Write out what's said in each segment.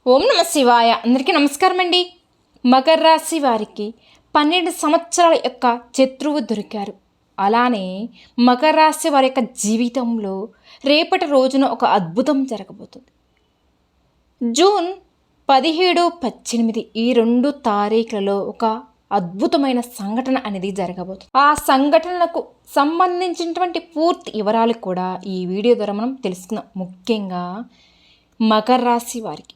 ఓం నమ శివాయ. అందరికీ నమస్కారం అండి. మకర రాశి వారికి 12 సంవత్సరాల యొక్క శత్రువు దొరికారు. అలానే మకర రాశి వారి యొక్క జీవితంలో రేపటి రోజున ఒక అద్భుతం జరగబోతుంది. జూన్ 17, 18 ఈ 2 తారీఖులలో ఒక అద్భుతమైన సంఘటన అనేది జరగబోతుంది. ఆ సంఘటనలకు సంబంధించినటువంటి పూర్తి వివరాలు కూడా ఈ వీడియో ద్వారా మనం తెలుసుకుందాం. ముఖ్యంగా మకర రాశి వారికి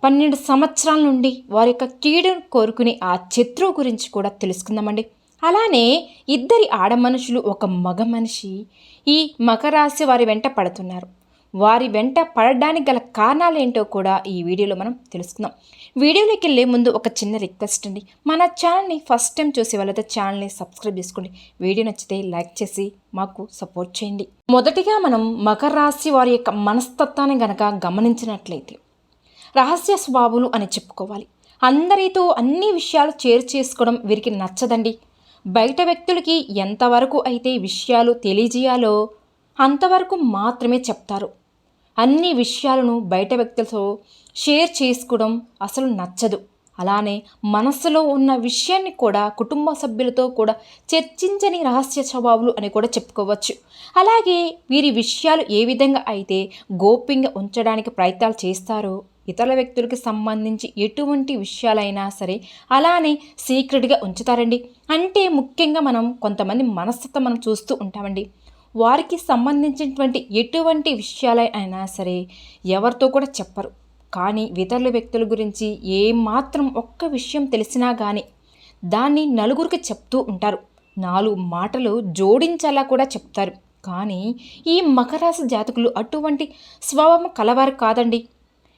12 సంవత్సరాల నుండి వారి యొక్క కీడును కోరుకునే ఆ శత్రువు గురించి కూడా తెలుసుకుందామండి. అలానే ఇద్దరి ఆడ మనుషులు ఒక మగ మనిషి ఈ మకర రాశి వారి వెంట పడుతున్నారు. వారి వెంట పడడానికి గల కారణాలు ఏంటో కూడా ఈ వీడియోలో మనం తెలుసుకుందాం. వీడియోలోకి వెళ్ళే ముందు ఒక చిన్న రిక్వెస్ట్ అండి. మన ఛానల్ని ఫస్ట్ టైం చూసే వాళ్ళైతే ఛానల్ని సబ్స్క్రైబ్ చేసుకోండి. వీడియో నచ్చితే లైక్ చేసి మాకు సపోర్ట్ చేయండి. మొదటిగా మనం మకర రాశి వారి యొక్క మనస్తత్వాన్ని గనక గమనించినట్లయితే రహస్య స్వభావులు అని చెప్పుకోవాలి. అందరితో అన్ని విషయాలు షేర్ చేసుకోవడం వీరికి నచ్చదండి. బయట వ్యక్తులకి ఎంతవరకు అయితే విషయాలు తెలియజేయాలో అంతవరకు మాత్రమే చెప్తారు. అన్ని విషయాలను బయట వ్యక్తులతో షేర్ చేసుకోవడం అసలు నచ్చదు. అలానే మనస్సులో ఉన్న విషయాన్ని కూడా కుటుంబ సభ్యులతో కూడా చర్చించని రహస్య స్వభావాలు అని కూడా చెప్పుకోవచ్చు. అలాగే వీరి విషయాలు ఏ విధంగా అయితే గోప్యంగా ఉంచడానికి ప్రయత్నాలు చేస్తారో ఇతర వ్యక్తులకి సంబంధించి ఎటువంటి విషయాలైనా సరే అలానే సీక్రెట్గా ఉంచుతారండి. అంటే ముఖ్యంగా మనం కొంతమంది మనస్తత్వం మనం చూస్తూ ఉంటామండి. వారికి సంబంధించినటువంటి ఎటువంటి విషయాలైనా సరే ఎవరితో కూడా చెప్పరు. కానీ ఇతరుల వ్యక్తుల గురించి ఏమాత్రం ఒక్క విషయం తెలిసినా కానీ దాన్ని నలుగురికి చెప్తూ ఉంటారు. 4 మాటలు జోడించేలా కూడా చెప్తారు. కానీ ఈ మకర రాశి జాతకులు అటువంటి స్వభావం కలవారు కాదండి.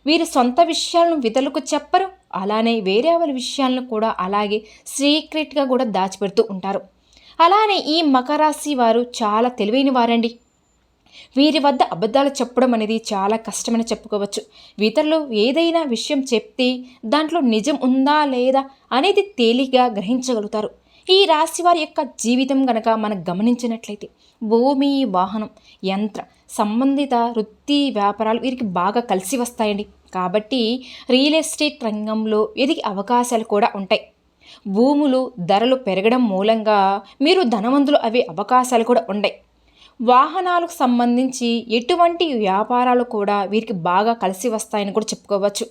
వీరు సొంత విషయాలను ఇతరులకు చెప్పరు. అలానే వేరే వాళ్ళ విషయాలను కూడా అలాగే సీక్రెట్గా కూడా దాచిపెడుతూ ఉంటారు. అలానే ఈ మకర రాశి వారు చాలా తెలివైన వారండి. వీరి వద్ద అబద్ధాలు చెప్పడం అనేది చాలా కష్టమని చెప్పుకోవచ్చు. ఇతరులు ఏదైనా విషయం చెప్తే దాంట్లో నిజం ఉందా లేదా అనేది తేలిగ్గా గ్రహించగలుగుతారు. ఈ రాశి వారి యొక్క జీవితం కనుక మనం గమనించినట్లయితే భూమి, వాహనం, యంత్ర సంబంధిత వృత్తి వ్యాపారాలు వీరికి బాగా కలిసి వస్తాయండి. కాబట్టి రియల్ ఎస్టేట్ రంగంలో ఎదిగే అవకాశాలు కూడా ఉంటాయి. భూములు ధరలు పెరగడం మూలంగా మీరు ధనవంతులు అవే అవకాశాలు కూడా ఉన్నాయి. వాహనాలకు సంబంధించి ఎటువంటి వ్యాపారాలు కూడా వీరికి బాగా కలిసి వస్తాయని కూడా చెప్పుకోవచ్చు.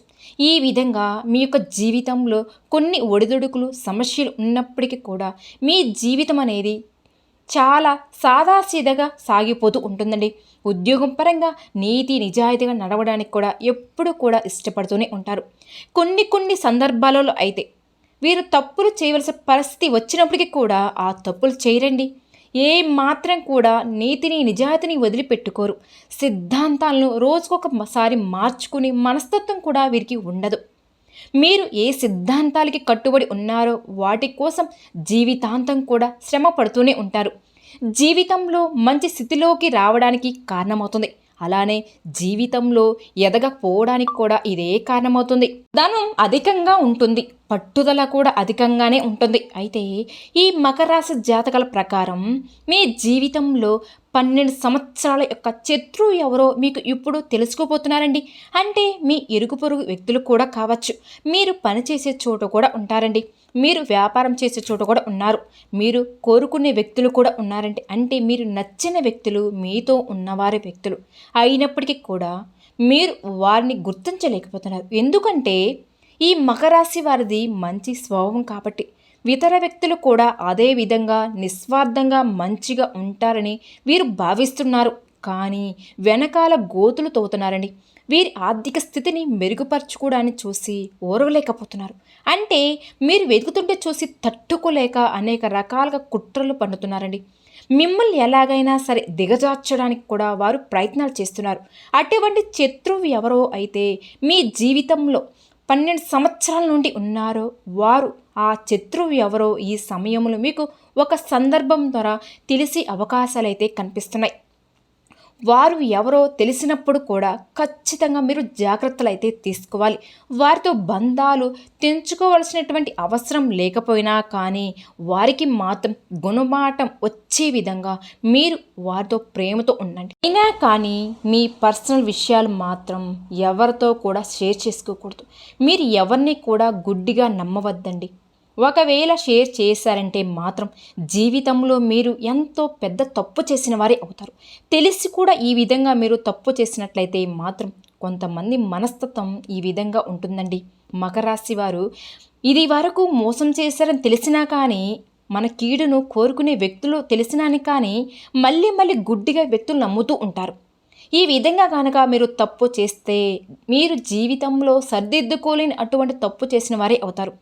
ఈ విధంగా మీ యొక్క జీవితంలో కొన్ని ఒడిదుడుకులు సమస్యలు ఉన్నప్పటికీ కూడా మీ జీవితం అనేది చాలా సాదాసీదగా సాగిపోతూ ఉంటుందండి. ఉద్యోగం పరంగా నీతి నిజాయితీగా నడవడానికి కూడా ఎప్పుడు కూడా ఇష్టపడుతూనే ఉంటారు. కొన్ని సందర్భాలలో అయితే వీరు తప్పులు చేయవలసిన పరిస్థితి వచ్చినప్పటికీ కూడా ఆ తప్పులు చేయరండి. ఏ మాత్రం కూడా నీతిని నిజాయితీని వదిలిపెట్టుకోరు. సిద్ధాంతాలను రోజుకొకసారి మార్చుకుని మనస్తత్వం కూడా వీరికి ఉండదు. మీరు ఏ సిద్ధాంతాలకి కట్టుబడి ఉన్నారో వాటి కోసం జీవితాంతం కూడా శ్రమ పడుతూనే ఉంటారు. జీవితంలో మంచి స్థితిలోకి రావడానికి కారణమవుతుంది. అలానే జీవితంలో ఎదగపోవడానికి కూడా ఇదే కారణమవుతుంది. ధనం అధికంగా ఉంటుంది, పట్టుదల కూడా అధికంగానే ఉంటుంది. అయితే ఈ మకర రాశి జాతకాల ప్రకారం మీ జీవితంలో 12 సంవత్సరాల యొక్క శత్రువు ఎవరో మీకు ఇప్పుడు తెలుసుకోబోతున్నారండి. అంటే మీ ఇరుగు పొరుగు వ్యక్తులు కూడా కావచ్చు, మీరు పనిచేసే చోట కూడా ఉంటారండి, మీరు వ్యాపారం చేసే చోట కూడా ఉన్నారు, మీరు కోరుకునే వ్యక్తులు కూడా ఉన్నారండి. అంటే మీరు నచ్చిన వ్యక్తులు మీతో ఉన్నవారి వ్యక్తులు అయినప్పటికీ కూడా మీరు వారిని గుర్తించలేకపోతున్నారు. ఎందుకంటే ఈ మకర రాశి వారిది మంచి స్వభావం కాబట్టి ఇతర వ్యక్తులు కూడా అదే విధంగా నిస్వార్థంగా మంచిగా ఉంటారని వీరు భావిస్తున్నారు. కానీ వెనకాల గోతులు తవ్వుతున్నారండి. వీరి ఆర్థిక స్థితిని మెరుగుపరచుకోవడాన్ని చూసి ఓర్వలేకపోతున్నారు. అంటే మీరు వెతుకుతుంటే చూసి తట్టుకోలేక అనేక రకాలుగా కుట్రలు పన్నుతున్నారండి. మిమ్మల్ని ఎలాగైనా సరే దిగజార్చడానికి కూడా వారు ప్రయత్నాలు చేస్తున్నారు. అటువంటి శత్రువు ఎవరో అయితే మీ జీవితంలో 12 సంవత్సరాల నుండి ఉన్నారో వారు ఆ శత్రువు ఎవరో ఈ సమయంలో మీకు ఒక సందర్భం ద్వారా తెలిసే అవకాశాలు అయితే కనిపిస్తున్నాయి. వారు ఎవరో తెలిసినప్పుడు కూడా ఖచ్చితంగా మీరు జాగ్రత్తలు అయితే తీసుకోవాలి. వారితో బంధాలు తెంచుకోవాల్సినటువంటి అవసరం లేకపోయినా కానీ వారికి మాత్రం గుణమాటం వచ్చే విధంగా మీరు వారితో ప్రేమతో ఉండండి. అయినా కానీ మీ పర్సనల్ విషయాలు మాత్రం ఎవరితో కూడా షేర్ చేసుకోకూడదు. మీరు ఎవరిని కూడా గుడ్డిగా నమ్మవద్దండి. ఒకవేళ షేర్ చేశారంటే మాత్రం జీవితంలో మీరు ఎంతో పెద్ద తప్పు చేసిన వారే అవుతారు. తెలిసి కూడా ఈ విధంగా మీరు తప్పు చేసినట్లయితే మాత్రం కొంతమంది మనస్తత్వం ఈ విధంగా ఉంటుందండి. మకర రాశి వారు ఇది వరకు మోసం చేశారని తెలిసినా కానీ, మన కీడును కోరుకునే వ్యక్తులు తెలిసినాని కానీ మళ్ళీ మళ్ళీ గుడ్డిగా వ్యక్తులు నమ్ముతూ ఉంటారు. ఈ విధంగా కనుక మీరు తప్పు చేస్తే మీరు జీవితంలో సర్దిద్దుకోలేని అటువంటి తప్పు చేసిన వారే అవుతారు.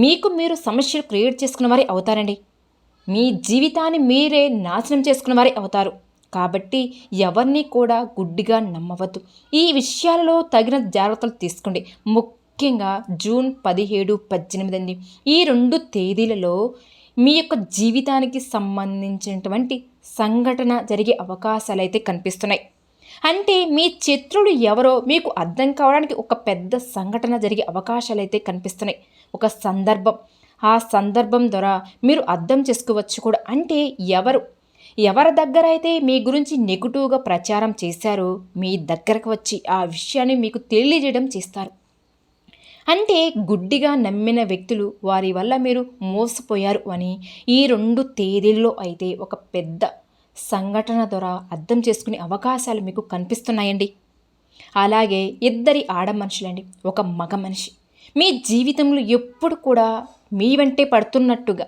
మీకు మీరు సమస్యలు క్రియేట్ చేసుకున్న వారే అవుతారండి. మీ జీవితాన్ని మీరే నాశనం చేసుకున్న వారే అవుతారు. కాబట్టి ఎవరిని కూడా గుడ్డిగా నమ్మవద్దు. ఈ విషయాలలో తగిన జాగ్రత్తలు తీసుకోండి. ముఖ్యంగా జూన్ 17, 18 ఈ 2 తేదీలలో మీ యొక్క జీవితానికి సంబంధించినటువంటి సంఘటన జరిగే అవకాశాలు అయితే కనిపిస్తున్నాయి. అంటే మీ శత్రుడు ఎవరో మీకు అర్థం కావడానికి ఒక పెద్ద సంఘటన జరిగే అవకాశాలు అయితే కనిపిస్తున్నాయి. ఒక సందర్భం, ఆ సందర్భం ద్వారా మీరు అర్థం చేసుకోవచ్చు కూడా. అంటే ఎవరి దగ్గర అయితే మీ గురించి నెగిటివ్గా ప్రచారం చేశారో మీ దగ్గరకు వచ్చి ఆ విషయాన్ని మీకు తెలియజేయడం చేస్తారు. అంటే గుడ్డిగా నమ్మిన వ్యక్తులు వారి వల్ల మీరు మోసపోయారు అని ఈ 2 తేదీల్లో అయితే ఒక పెద్ద సంఘటన ద్వారా అర్థం చేసుకునే అవకాశాలు మీకు కనిపిస్తున్నాయండి. అలాగే 2 ఆడ మనుషులండి, ఒక మగ మనిషి మీ జీవితంలో ఎప్పుడు కూడా మీ వెంటే పడుతున్నట్టుగా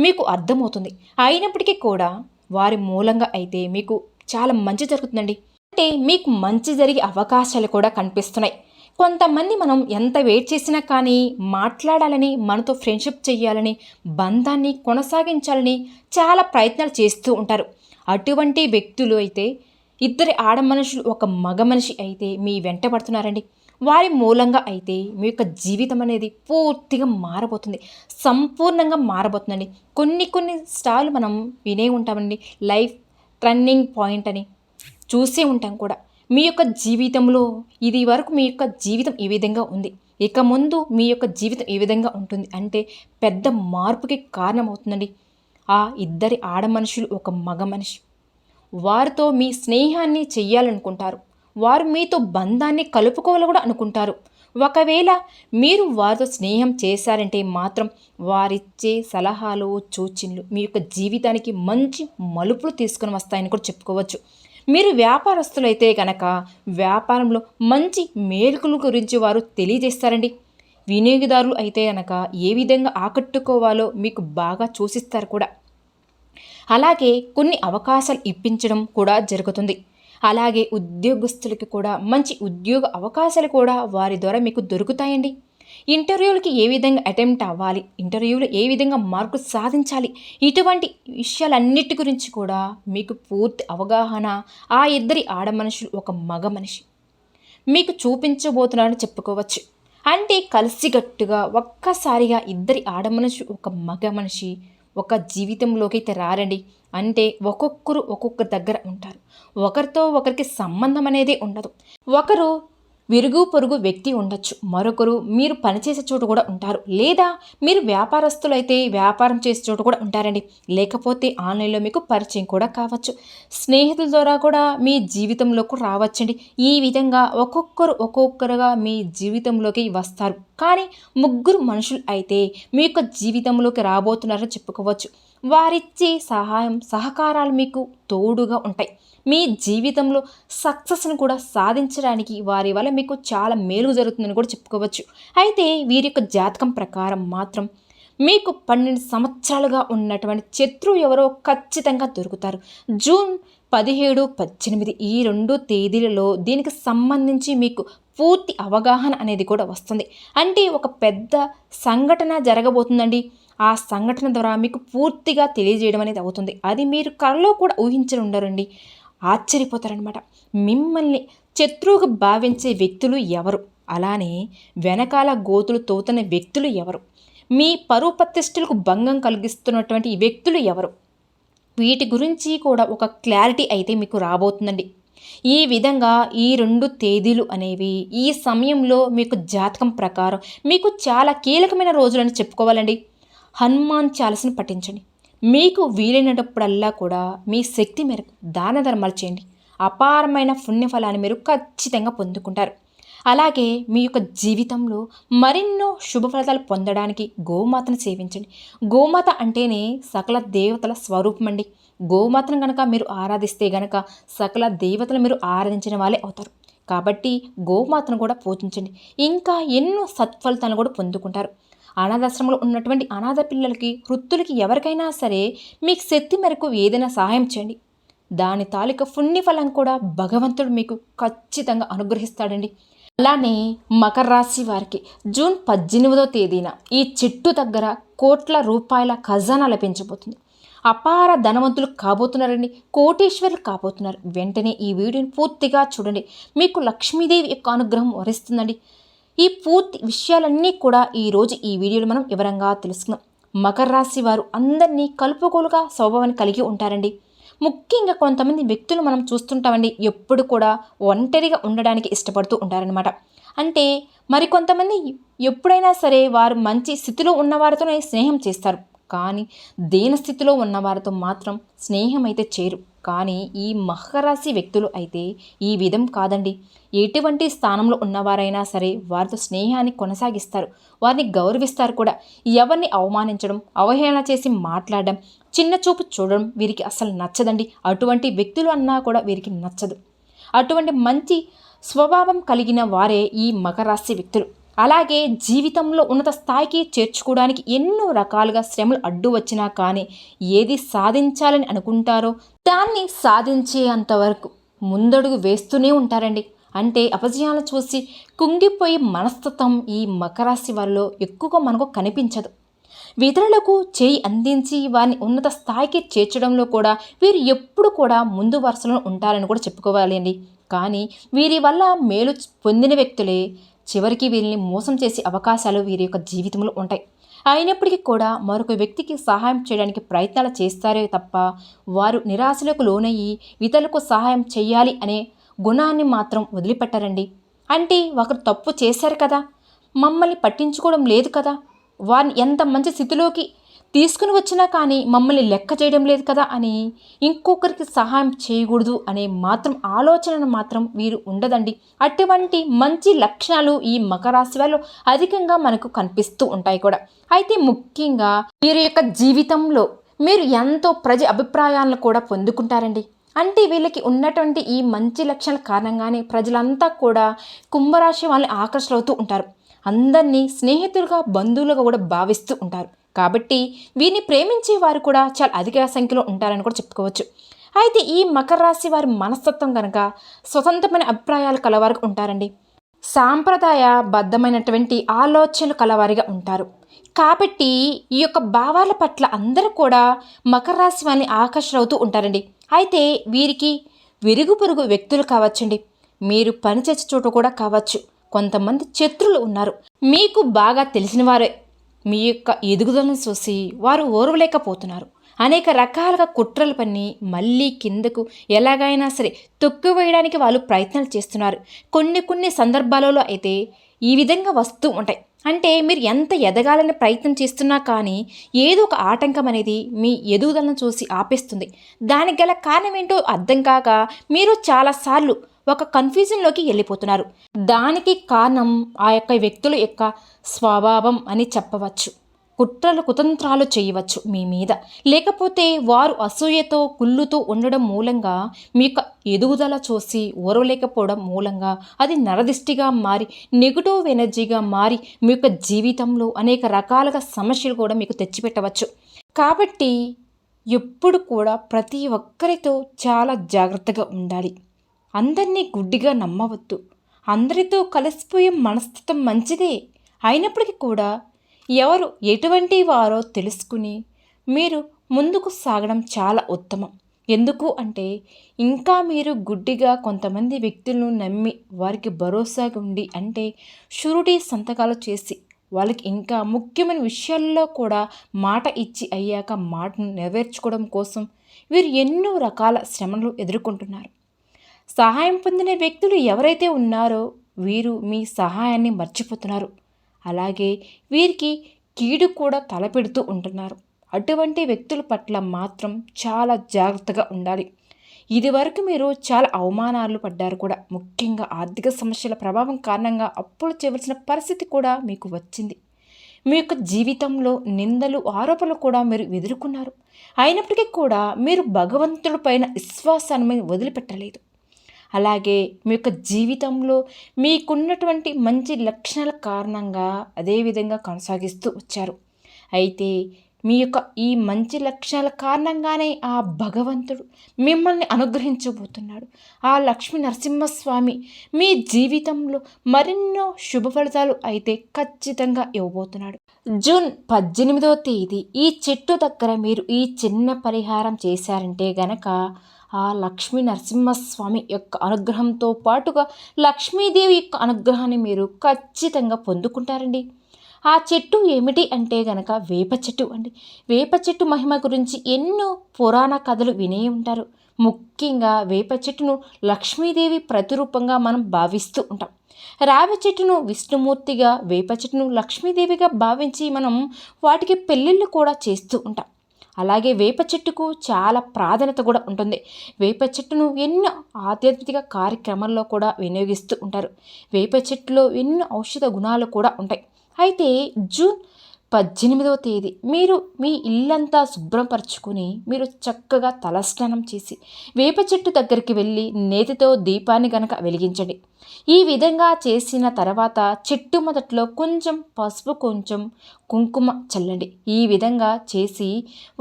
మీకు అర్థమవుతుంది. అయినప్పటికీ కూడా వారి మూలంగా అయితే మీకు చాలా మంచి జరుగుతుందండి. అంటే మీకు మంచి జరిగే అవకాశాలు కూడా కనిపిస్తున్నాయి. కొంతమంది మనం ఎంత వెయిట్ చేసినా కానీ మాట్లాడాలని, మనతో ఫ్రెండ్షిప్ చేయాలని, బంధాన్ని కొనసాగించాలని చాలా ప్రయత్నాలు చేస్తూ ఉంటారు. అటువంటి వ్యక్తులు అయితే 2 ఆడ మనుషులు, ఒక మగ మనిషి అయితే మీ వెంట పడుతున్నారండి. వారి మూలంగా అయితే మీ యొక్క జీవితం అనేది పూర్తిగా మారబోతుంది, సంపూర్ణంగా మారబోతుందండి. కొన్ని స్టార్లు మనం వినే ఉంటామండి, లైఫ్ టర్నింగ్ పాయింట్ అని చూసే ఉంటాం కూడా. మీ యొక్క జీవితంలో ఇది వరకు మీ యొక్క జీవితం ఈ విధంగా ఉంది, ఇక ముందు మీ యొక్క జీవితం ఈ విధంగా ఉంటుంది అంటే పెద్ద మార్పుకి కారణమవుతుందండి. ఆ 2 ఆడ మనుషులు, ఒక మగ మనిషి, వారితో మీ స్నేహాన్ని చెయ్యాలనుకుంటారు. వారు మీతో బంధాన్ని కలుపుకోవాలి కూడా అనుకుంటారు. ఒకవేళ మీరు వారితో స్నేహం చేశారంటే మాత్రం వారిచ్చే సలహాలు, సూచనలు మీ యొక్క జీవితానికి మంచి మలుపులు తీసుకొని వస్తాయని కూడా చెప్పుకోవచ్చు. మీరు వ్యాపారస్తులైతే కనుక వ్యాపారంలో మంచి మేలుకుల గురించి వారు తెలియజేస్తారండి. వినియోగదారులు అయితే కనుక ఏ విధంగా ఆకట్టుకోవాలో మీకు బాగా సూచిస్తారు కూడా. అలాగే కొన్ని అవకాశాలు ఇప్పించడం కూడా జరుగుతుంది. అలాగే ఉద్యోగస్తులకి కూడా మంచి ఉద్యోగ అవకాశాలు కూడా వారి ద్వారా మీకు దొరుకుతాయండి. ఇంటర్వ్యూలకి ఏ విధంగా అటెంప్ట్ అవ్వాలి, ఇంటర్వ్యూలో ఏ విధంగా మార్కులు సాధించాలి, ఇటువంటి విషయాలన్నిటి గురించి కూడా మీకు పూర్తి అవగాహన ఆ 2 ఆడ మనుషులు, ఒక మగ మనిషి మీకు చూపించబోతున్నారని చెప్పుకోవచ్చు. అంటే కలిసికట్టుగా ఒక్కసారిగా 2 ఆడ మనిషి, ఒక మగ మనిషి ఒక జీవితంలోకి అయితే రారండి. అంటే ఒక్కొక్కరు ఒక్కొక్కరి దగ్గర ఉంటారు. ఒకరితో ఒకరికి సంబంధం అనేది ఉండదు. ఒకరు విరుగు పొరుగు వ్యక్తి ఉండొచ్చు, మరొకరు మీరు పనిచేసే చోటు కూడా ఉంటారు, లేదా మీరు వ్యాపారస్తులు అయితే వ్యాపారం చేసే చోటు కూడా ఉంటారండి. లేకపోతే ఆన్లైన్లో మీకు పరిచయం కూడా కావచ్చు, స్నేహితుల ద్వారా కూడా మీ జీవితంలోకి రావచ్చండి. ఈ విధంగా ఒక్కొక్కరుగా మీ జీవితంలోకి వస్తారు. కానీ 3 మనుషులు అయితే మీ యొక్క జీవితంలోకి రాబోతున్నారని చెప్పుకోవచ్చు. వారిచ్చే సహాయం, సహకారాలు మీకు తోడుగా ఉంటాయి. మీ జీవితంలో సక్సెస్ను కూడా సాధించడానికి వారి వల్ల మీకు చాలా మేలు జరుగుతుందని కూడా చెప్పుకోవచ్చు. అయితే వీరి యొక్క జాతకం ప్రకారం మాత్రం మీకు 12 సంవత్సరాలుగా ఉన్నటువంటి శత్రువు ఎవరో ఖచ్చితంగా దొరుకుతారు. జూన్ 17, 18 ఈ 2 తేదీలలో దీనికి సంబంధించి మీకు పూర్తి అవగాహన అనేది కూడా వస్తుంది. అంటే ఒక పెద్ద సంఘటన జరగబోతుందండి. ఆ సంఘటన ద్వారా మీకు పూర్తిగా తెలియజేయడం అనేది అవుతుంది. అది మీరు కలలో కూడా ఊహించని ఉండరండి, ఆశ్చర్యపోతారనమాట. మిమ్మల్ని శత్రువుగా భావించే వ్యక్తులు ఎవరు, అలానే వెనకాల గోతులు తోతున్న వ్యక్తులు ఎవరు, మీ పరువు ప్రతిష్టలకు భంగం కలిగిస్తున్నటువంటి వ్యక్తులు ఎవరు, వీటి గురించి కూడా ఒక క్లారిటీ అయితే మీకు రాబోతుందండి. ఈ విధంగా ఈ 2 తేదీలు అనేవి ఈ సమయంలో మీకు జాతకం ప్రకారం మీకు చాలా కీలకమైన రోజులని చెప్పుకోవాలండి. హనుమాన్ చాలీసాను పఠించండి. మీకు వీలైనప్పుడల్లా కూడా మీ శక్తి మేరకు దాన ధర్మాలు చేయండి. అపారమైన పుణ్యఫలాన్ని మీరు ఖచ్చితంగా పొందుకుంటారు. అలాగే మీ యొక్క జీవితంలో మరెన్నో శుభ ఫలితాలు పొందడానికి గోమాతను సేవించండి. గోమాత అంటేనే సకల దేవతల స్వరూపం అండి. గోమాతను గనక మీరు ఆరాధిస్తే గనక సకల దేవతలు మీరు ఆరాధించిన వాళ్ళే అవుతారు. కాబట్టి గోమాతను కూడా పూజించండి. ఇంకా ఎన్నో సత్ఫలితాలను కూడా పొందుకుంటారు. అనాథాశ్రమంలో ఉన్నటువంటి అనాథ పిల్లలకి, వృద్ధులకి ఎవరికైనా సరే మీకు శక్తి మేరకు ఏదైనా సహాయం చేయండి. దాని తాలూకా పుణ్యఫలం కూడా భగవంతుడు మీకు ఖచ్చితంగా అనుగ్రహిస్తాడండి. అలానే మకర రాశి వారికి జూన్ 18వ తేదీన ఈ చెట్టు దగ్గర కోట్ల రూపాయల ఖజానా లభించబోతుంది. అపార ధనవంతులు కాబోతున్నారండి. కోటీశ్వరులు కాబోతున్నారు. వెంటనే ఈ వీడియోని పూర్తిగా చూడండి. మీకు లక్ష్మీదేవి యొక్క అనుగ్రహం వరిస్తుందండి. ఈ పూర్తి విషయాలన్నీ కూడా ఈరోజు ఈ వీడియోలో మనం వివరంగా తెలుసుకుందాం. మకర రాశి వారు అందరినీ కలుపుకోలుగా స్వభావాన్ని కలిగి ఉంటారండి. ముఖ్యంగా కొంతమంది వ్యక్తులు మనం చూస్తుంటామండి, ఎప్పుడు కూడా ఒంటరిగా ఉండడానికి ఇష్టపడుతూ ఉంటారనమాట. అంటే మరికొంతమంది ఎప్పుడైనా సరే వారు మంచి స్థితిలో ఉన్నవారితోనే స్నేహం చేస్తారు, కానీ దీనస్థితిలో ఉన్నవారితో మాత్రం స్నేహం అయితే చేరు. కానీ ఈ మకర రాశి వ్యక్తులు అయితే ఈ విధం కాదండి. ఎటువంటి స్థానంలో ఉన్నవారైనా సరే వారితో స్నేహాన్ని కొనసాగిస్తారు, వారిని గౌరవిస్తారు కూడా. ఎవరిని అవమానించడం, అవహేళన చేసి మాట్లాడడం, చిన్న చూపు చూడడం వీరికి అసలు నచ్చదండి. అటువంటి వ్యక్తులు అన్నా కూడా వీరికి నచ్చదు. అటువంటి మంచి స్వభావం కలిగిన వారే ఈ మకర రాశి వ్యక్తులు. అలాగే జీవితంలో ఉన్నత స్థాయికి చేర్చుకోవడానికి ఎన్నో రకాలుగా శ్రమలు అడ్డు వచ్చినా కానీ ఏది సాధించాలని అనుకుంటారో దాన్ని సాధించే అంతవరకు ముందడుగు వేస్తూనే ఉంటారండి. అంటే అపజయాలను చూసి కుంగిపోయే మనస్తత్వం ఈ మకర రాశి వారిలో ఎక్కువగా మనకు కనిపించదు. ఇతరులకు చేయి అందించి వారిని ఉన్నత స్థాయికి చేర్చడంలో కూడా వీరు ఎప్పుడు కూడా ముందు వరుసలో ఉంటారని కూడా చెప్పుకోవాలి అండి. కానీ వీరి వల్ల మేలు పొందిన వ్యక్తులే చివరికి వీరిని మోసం చేసే అవకాశాలు వీరి యొక్క జీవితంలో ఉంటాయి. అయినప్పటికీ కూడా మరొక వ్యక్తికి సహాయం చేయడానికి ప్రయత్నాలు చేస్తారే తప్ప వారు నిరాశలకు లోనయ్యి ఇతరులకు సహాయం చేయాలి అనే గుణాన్ని మాత్రం వదిలిపెట్టరండి. అంటే ఒకరు తప్పు చేశారు కదా, మమ్మల్ని పట్టించుకోవడం లేదు కదా, వారిని ఎంత మంచి స్థితిలోకి తీసుకుని వచ్చినా కానీ మమ్మల్ని లెక్క చేయడం లేదు కదా అని ఇంకొకరికి సహాయం చేయకూడదు అనే మాత్రం ఆలోచన మాత్రం వీరు ఉండదండి. అటువంటి మంచి లక్షణాలు ఈ మకర రాశి వారిలో అధికంగా మనకు కనిపిస్తూ ఉంటాయి కూడా. అయితే ముఖ్యంగా వీరి యొక్క జీవితంలో మీరు ఎంతో ప్రజ అభిప్రాయాలను కూడా పొందుకుంటారండి. అంటే వీళ్ళకి ఉన్నటువంటి ఈ మంచి లక్షణాల కారణంగానే ప్రజలంతా కూడా కుంభరాశి వాళ్ళని ఆకర్షితులవుతూ ఉంటారు. అందరినీ స్నేహితులుగా, బంధువులుగా కూడా భావిస్తూ ఉంటారు. కాబట్టి వీరిని ప్రేమించే వారు కూడా చాలా అధిక సంఖ్యలో ఉంటారని కూడా చెప్పుకోవచ్చు. అయితే ఈ మకర రాశి వారి మనస్తత్వం కనుక స్వతంత్రమైన అభిప్రాయాలు కలవారికి ఉంటారండి. సాంప్రదాయబద్ధమైనటువంటి ఆలోచనలు కలవారిగా ఉంటారు. కాబట్టి ఈ యొక్క భావాల పట్ల అందరూ కూడా మకర రాశి వారిని ఆకర్షితులవుతూ ఉంటారండి. అయితే వీరికి విరుగు పొరుగు వ్యక్తులు కావచ్చండి, మీరు పనిచేసే చోట కూడా కావచ్చు, కొంతమంది శత్రులు ఉన్నారు. మీకు బాగా తెలిసిన వారే మీ యొక్క ఎదుగుదలను చూసి వారు ఓర్వలేకపోతున్నారు. అనేక రకాలుగా కుట్రలు పన్ని మళ్ళీ కిందకు ఎలాగైనా సరే తొక్కివేయడానికి వాళ్ళు ప్రయత్నాలు చేస్తున్నారు. కొన్ని సందర్భాలలో అయితే ఈ విధంగా వస్తూ ఉంటాయి. అంటే మీరు ఎంత ఎదగాలని ప్రయత్నం చేస్తున్నా కానీ ఏదో ఒక ఆటంకం అనేది మీ ఎదుగుదలను చూసి ఆపేస్తుంది. దానికి గల కారణం ఏంటో అర్థం కాక మీరు చాలాసార్లు ఒక కన్ఫ్యూజన్లోకి వెళ్ళిపోతున్నారు. దానికి కారణం ఆ యొక్క వ్యక్తుల యొక్క స్వభావం అని చెప్పవచ్చు. కుట్రలు కుతంత్రాలు చేయవచ్చు మీ మీద, లేకపోతే వారు అసూయతో కుళ్ళుతో ఉండడం మూలంగా మీ యొక్క ఎదుగుదల చూసి ఓరవలేకపోవడం మూలంగా అది నరదిష్టిగా మారి నెగిటివ్ ఎనర్జీగా మారి మీ యొక్క జీవితంలో అనేక రకాలుగా సమస్యలు కూడా మీకు తెచ్చిపెట్టవచ్చు. కాబట్టి ఎప్పుడు కూడా ప్రతి ఒక్కరితో చాలా జాగ్రత్తగా ఉండాలి. అందరినీ గుడ్డిగా నమ్మవద్దు. అందరితో కలిసిపోయే మనస్తత్వం మంచిదే, అయినప్పటికీ కూడా ఎవరు ఎటువంటి వారో తెలుసుకుని మీరు ముందుకు సాగడం చాలా ఉత్తమం. ఎందుకు అంటే ఇంకా మీరు గుడ్డిగా కొంతమంది వ్యక్తులను నమ్మి వారికి భరోసాగా ఉండి అంటే షూరిటీ సంతకాలు చేసి వాళ్ళకి ఇంకా ముఖ్యమైన విషయాల్లో కూడా మాట ఇచ్చి అయ్యాక మాటను నెరవేర్చుకోవడం కోసం వీరు ఎన్నో రకాల శ్రమలు ఎదుర్కొంటున్నారు. సహాయం పొందిన వ్యక్తులు ఎవరైతే ఉన్నారో వీరు మీ సహాయాన్ని మర్చిపోతున్నారు. అలాగే వీరికి కీడు కూడా తలపెడుతూ ఉంటున్నారు. అటువంటి వ్యక్తుల పట్ల మాత్రం చాలా జాగ్రత్తగా ఉండాలి. ఇదివరకు మీరు చాలా అవమానాలు పడ్డారు కూడా. ముఖ్యంగా ఆర్థిక సమస్యల ప్రభావం కారణంగా అప్పులు చేయవలసిన పరిస్థితి కూడా మీకు వచ్చింది. మీ యొక్క జీవితంలో నిందలు ఆరోపణలు కూడా మీరు ఎదుర్కొన్నారు. అయినప్పటికీ కూడా మీరు భగవంతుడి పైన విశ్వాసాన్ని వదిలిపెట్టలేదు. అలాగే మీ యొక్క జీవితంలో మీకున్నటువంటి మంచి లక్షణాల కారణంగా అదేవిధంగా కొనసాగిస్తూ వచ్చారు. అయితే మీ యొక్క ఈ మంచి లక్షణాల కారణంగానే ఆ భగవంతుడు మిమ్మల్ని అనుగ్రహించబోతున్నాడు. ఆ లక్ష్మీ నరసింహస్వామి మీ జీవితంలో మరెన్నో శుభ ఫలితాలు అయితే ఖచ్చితంగా ఇవ్వబోతున్నాడు. జూన్ 18వ తేదీ ఈ చెట్టు దగ్గర మీరు ఈ చిన్న పరిహారం చేశారంటే గనక ఆ లక్ష్మీ నరసింహస్వామి యొక్క అనుగ్రహంతో పాటుగా లక్ష్మీదేవి యొక్క అనుగ్రహాన్ని మీరు ఖచ్చితంగా పొందుకుంటారండి. ఆ చెట్టు ఏమిటి అంటే గనక వేప చెట్టు అండి. వేప చెట్టు మహిమ గురించి ఎన్నో పురాణ కథలు వినే ఉంటారు. ముఖ్యంగా వేప చెట్టును లక్ష్మీదేవి ప్రతిరూపంగా మనం భావిస్తూ ఉంటాం. రావి చెట్టును విష్ణుమూర్తిగా, వేప చెట్టును లక్ష్మీదేవిగా భావించి మనం వాటికి పెళ్ళిళ్ళు కూడా చేస్తూ ఉంటాం. అలాగే వేప చెట్టుకు చాలా ప్రాధాన్యత కూడా ఉంటుంది. వేప చెట్టును ఎన్నో ఆధ్యాత్మిక కార్యక్రమాల్లో కూడా వినియోగిస్తూ ఉంటారు. వేప చెట్టులో ఎన్నో ఔషధ గుణాలు కూడా ఉంటాయి. అయితే జూన్ 18వ తేదీ మీరు మీ ఇల్లంతా శుభ్రపరచుకొని మీరు చక్కగా తలస్నానం చేసి వేప చెట్టు దగ్గరికి వెళ్ళి నేతితో దీపాన్ని గనక వెలిగించండి. ఈ విధంగా చేసిన తర్వాత చెట్టు మొదట్లో కొంచెం పసుపు, కొంచెం కుంకుమ చల్లండి. ఈ విధంగా చేసి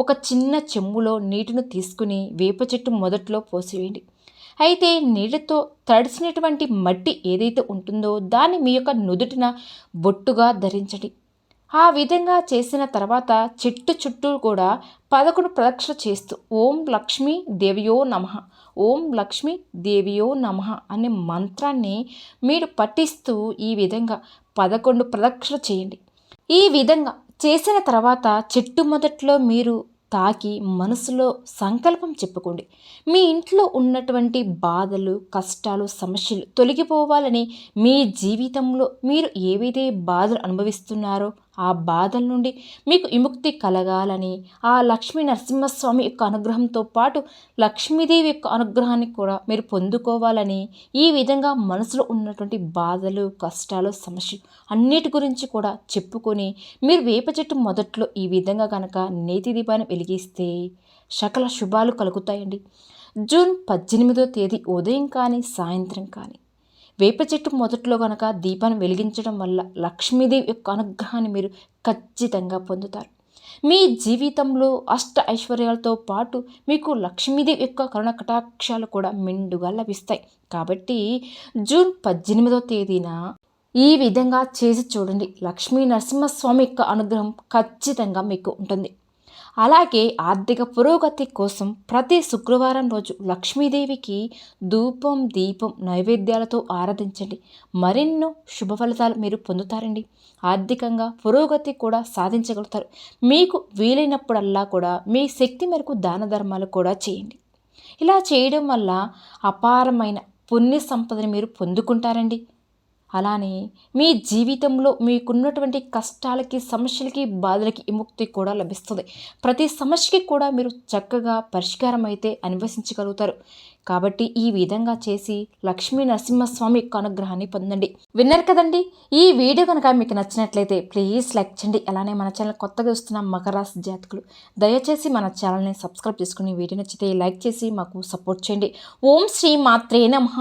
ఒక చిన్న చెంబులో నీటిని తీసుకుని వేప చెట్టు మొదట్లో పోసివేయండి. అయితే నీళ్ళతో తడిసినటువంటి మట్టి ఏదైతే ఉంటుందో దాన్ని మీ యొక్క నుదుటిన బొట్టుగా ధరించండి. ఆ విధంగా చేసిన తర్వాత చెట్టు చుట్టూ కూడా 11 ప్రదక్షిణ చేస్తూ ఓం లక్ష్మీ దేవియో నమః, ఓం లక్ష్మీ దేవియో నమః అనే మంత్రాన్ని మీరు పఠిస్తూ ఈ విధంగా 11 ప్రదక్షిణ చేయండి. ఈ విధంగా చేసిన తర్వాత చెట్టు మొదట్లో మీరు తాకి మనసులో సంకల్పం చెప్పుకోండి. మీ ఇంట్లో ఉన్నటువంటి బాధలు, కష్టాలు, సమస్యలు తొలగిపోవాలని, మీ జీవితంలో మీరు ఏవైతే బాధలు అనుభవిస్తున్నారో ఆ బాధల నుండి మీకు విముక్తి కలగాలని, ఆ లక్ష్మీ నరసింహస్వామి యొక్క అనుగ్రహంతో పాటు లక్ష్మీదేవి యొక్క అనుగ్రహాన్ని కూడా మీరు పొందుకోవాలని ఈ విధంగా మనసులో ఉన్నటువంటి బాధలు, కష్టాలు, సమస్యలు అన్నిటి గురించి కూడా చెప్పుకొని మీరు వేప చెట్టు మొదట్లో ఈ విధంగా కనుక నేతి దీపాన్ని వెలిగిస్తే సకల శుభాలు కలుగుతాయండి. జూన్ 18వ తేదీ ఉదయం కానీ సాయంత్రం కానీ వేప చెట్టు మొదట్లో కనుక దీపాన్ని వెలిగించడం వల్ల లక్ష్మీదేవి యొక్క అనుగ్రహాన్ని మీరు ఖచ్చితంగా పొందుతారు. మీ జీవితంలో అష్ట ఐశ్వర్యాలతో పాటు మీకు లక్ష్మీదేవి యొక్క కరుణ కటాక్షాలు కూడా మెండుగా లభిస్తాయి. కాబట్టి జూన్ 18వ తేదీన ఈ విధంగా చేసి చూడండి. లక్ష్మీ నరసింహస్వామి యొక్క అనుగ్రహం ఖచ్చితంగా మీకు ఉంటుంది. అలాగే ఆర్థిక పురోగతి కోసం ప్రతి శుక్రవారం రోజు లక్ష్మీదేవికి ధూపం, దీపం, నైవేద్యాలతో ఆరాధించండి. మరెన్నో శుభ ఫలితాలు మీరు పొందుతారండి. ఆర్థికంగా పురోగతి కూడా సాధించగలుగుతారు. మీకు వీలైనప్పుడల్లా కూడా మీ శక్తి మేరకు దాన ధర్మాలు కూడా చేయండి. ఇలా చేయడం వల్ల అపారమైన పుణ్య సంపదని మీరు పొందుకుంటారండి. అలానే మీ జీవితంలో మీకున్నటువంటి కష్టాలకి, సమస్యలకి, బాధలకి విముక్తి కూడా లభిస్తుంది. ప్రతి సమస్యకి కూడా మీరు చక్కగా పరిష్కారం అయితే అన్వేషించగలుగుతారు. కాబట్టి ఈ విధంగా చేసి లక్ష్మీ నరసింహస్వామి యొక్క అనుగ్రహాన్ని పొందండి. విన్నారు కదండి. ఈ వీడియో కనుక మీకు నచ్చినట్లయితే ప్లీజ్ లైక్ చేయండి. అలానే మన ఛానల్ కొత్తగా వస్తున్న మకర రాశి జాతకులు దయచేసి మన ఛానల్ని సబ్స్క్రైబ్ చేసుకుని వీడియో నచ్చితే లైక్ చేసి మాకు సపోర్ట్ చేయండి. ఓం శ్రీ మాత్రే నమః.